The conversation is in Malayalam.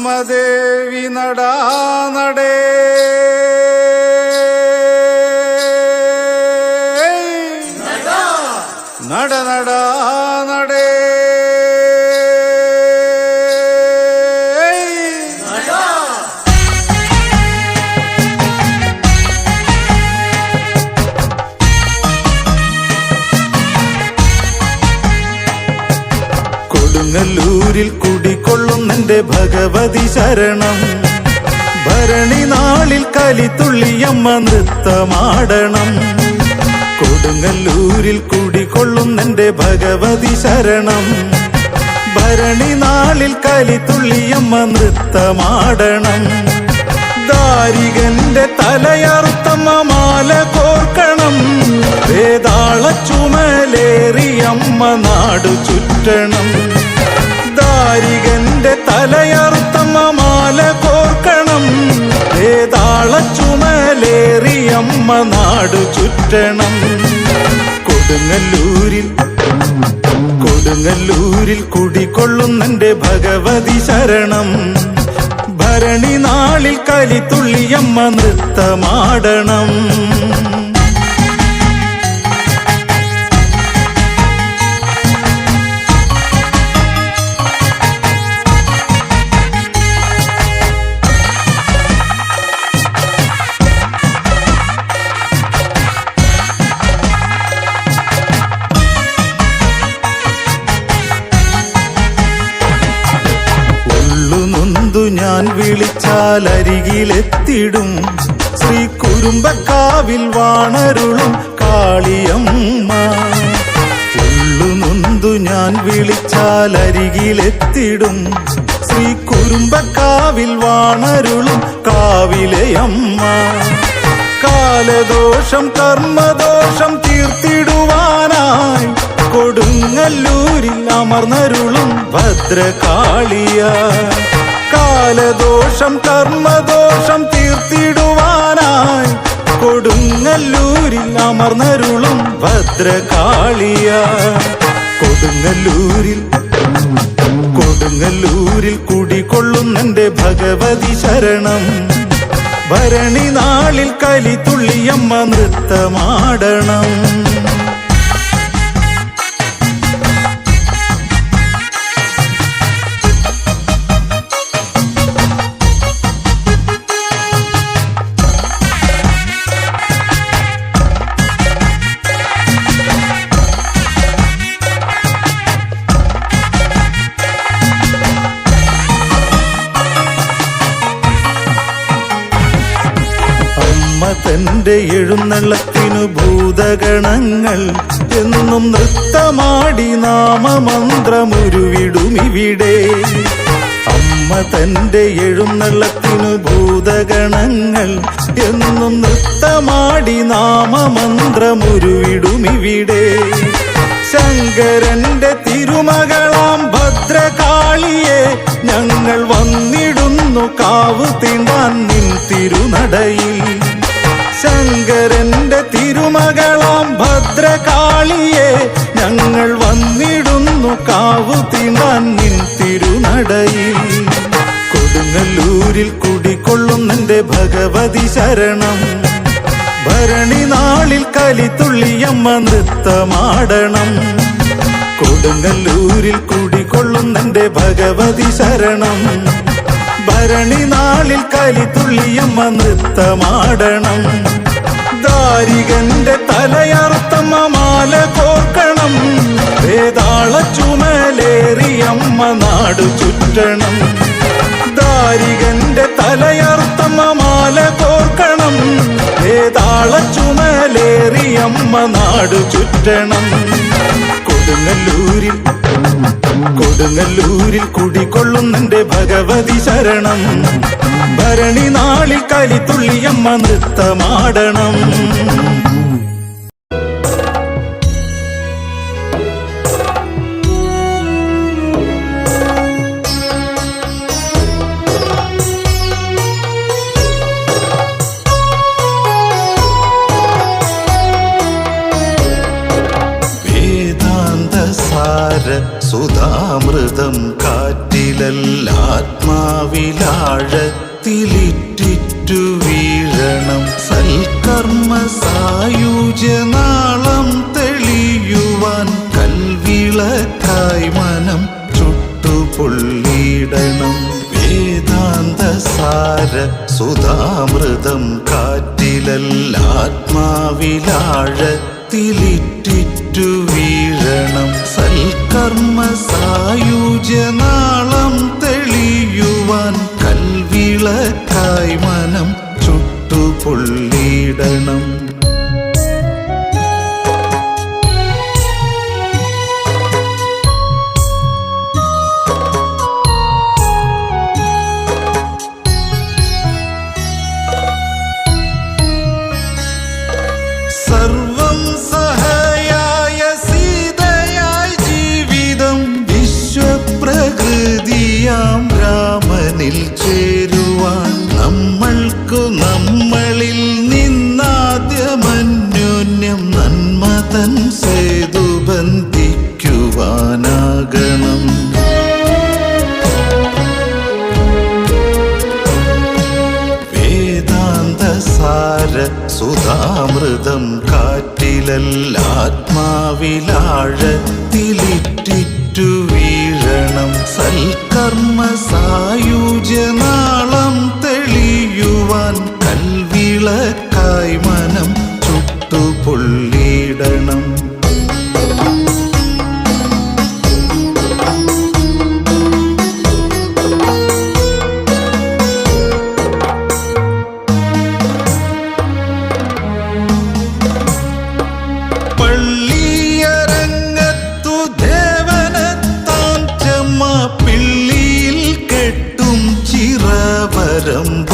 ദേവി നടാനടേ നട നടാനടേ കൊടുങ്ങല്ലൂരിൽ കുടികൊള്ളുന്നെന്റെ ഭഗവതി ശരണം. ഭരണി നാളിൽ കലിത്തുള്ളിയമ്മ നൃത്തമാടണം. കൊടുങ്ങല്ലൂരിൽ കുടികൊള്ളുന്നെന്റെ ഭഗവതി ശരണം. ഭരണി നാളിൽ കലിത്തുള്ളിയമ്മ നൃത്തമാടണം. ദാരികന്റെ തലയറുത്തമ്മ മാല കോർക്കണം. വേതാള ചുമലേറിയമ്മ നാടു ചുറ്റണം. ദാരികന്റെ തലയറുത്തമ്മ മാല കോർക്കണം. വേതാള ചുമലേറിയമ്മ നാടു ചുറ്റണം. കൊടുങ്ങല്ലൂരിൽ കുടികൊള്ളുന്നെന്റെ ഭഗവതി ശരണം. ഭരണി നാളിൽ കലിത്തുള്ളിയമ്മ നൃത്തമാടണം. ഞാൻ വിളിച്ചാൽ അരികിലെത്തിടും ശ്രീ കുരുമ്പക്കാവിൽ വാണരുളും കാളിയമ്മ. ഉള്ളുനൊന്തു ഞാൻ വിളിച്ചാൽ അരികിലെത്തിടും ശ്രീ കുരുമ്പക്കാവിൽ വാണരുളും കാവിലെയമ്മ. കാലദോഷം കർമ്മദോഷം തീർത്തിടുവാനായി കൊടുങ്ങല്ലൂരിൽ അമർന്നരുളും ഭദ്രകാളിയ. കാലദോഷം കർമ്മദോഷം തീർത്തിടുവാനായി കൊടുങ്ങല്ലൂരിൽ അമർന്നരുളും ഭദ്രകാളിയ. കൊടുങ്ങല്ലൂരിൽ കുടികൊള്ളുന്നെന്റെ ഭഗവതി ശരണം. ഭരണി നാളിൽ കലിത്തുള്ളിയമ്മ നൃത്തമാടണം. തന്റെ എഴുന്നള്ളത്തിനു ഭൂതഗണങ്ങൾ എന്നും നൃത്തമാടി നാമമന്ത്രമുരുവിടുമിവിടെ. അമ്മ തന്റെ എഴുന്നള്ളത്തിനു ഭൂതഗണങ്ങൾ എന്നും നൃത്തമാടി നാമമന്ത്രമുരുവിടുമിവിടെ. ശങ്കരന്റെ തിരുമകളാം ഭദ്രകാളിയെ ഞങ്ങൾ വന്നിടുന്നു കാവു തീണ്ടാൻ നിൻ തിരുനടയിൽ. ശങ്കരന്റെ തിരുമകളാം ഭദ്രകാളിയെ ഞങ്ങൾ വന്നിടുന്നു കാവു തീണ്ടാൻ നിൻ തിരുനടയിൽ. കൊടുങ്ങല്ലൂരിൽ കുടികൊള്ളുന്നെന്റെ ഭഗവതി ശരണം. ഭരണി നാളിൽ കലിത്തുള്ളിയമ്മ നൃത്തമാടണം. കൊടുങ്ങല്ലൂരിൽ കുടികൊള്ളുന്നെന്റെ ഭഗവതി ശരണം. ഭരണി നാളിൽ കലിത്തുള്ളിയമ്മ നൃത്തമാടണം. ദാരികന്റെ തലയറുത്തമ്മ മാല കോർക്കണം. വേതാള ചുമലേറിയമ്മ നാടു ചുറ്റണം. ദാരികന്റെ തലയറുത്തമ്മ മാല കോർക്കണം. വേതാള ചുമലേറിയമ്മ നാടു ചുറ്റണം. കൊടുങ്ങല്ലൂരിൽ കുടികൊള്ളുന്നെന്റെ ഭഗവതി ശരണം. ഭരണി നാളിൽ കലിത്തുള്ളിയമ്മ നൃത്തമാടണം. സുധാമൃതം കാറ്റിൽ കാറ്റിലല്ലാത്മാവിലാഴത്തിലിറ്റിറ്റു വീഴണം. സൽക്കർമ്മ സായുജ്യനാളം തെളിയുവാൻ കൽവിളക്കായി മനം ചുട്ടുപൊള്ളിയിടണം. വേദാന്തസാര സുധാമൃതം കാറ്റിലല്ലാത്മാവിലാഴത്തിലിറ്റിറ്റു വീഴണം. സൽക്കർമ്മ സായുജ്യനാളം തെളിയുവാൻ കൽവിളക്കായി മനം ചുട്ടുപൊള്ളിയിടണം. സർവം സഹയായ സീതയായി ജീവിതം വിശ്വപ്രകൃതിയാം രാമനിൽ ചേരുവാൻ നമ്മൾക്കു നമ്മളിൽ നിന്നാദ്യമന്യോന്യം നന്മ തൻ സേതു ബന്ധിക്കുവാനാകണം. വേദാന്തസാര സുധാമൃതം കാറ്റിലല്ലാത്മാവിലാഴത്തിലിറ്റിറ്റു വീഴണം. സൽക്കർമ്മ സായുജ്യനാളം തെളിയുവാൻ കൽവിളക്കായി മനം ചുട്ടുപൊള്ളിയിടണം. പള്ളിയരങ്ങത്തു ദേവനത്താൻ ചെമ്മ പിള്ളിയിൽ കെട്ടും ചിറവരമ്പ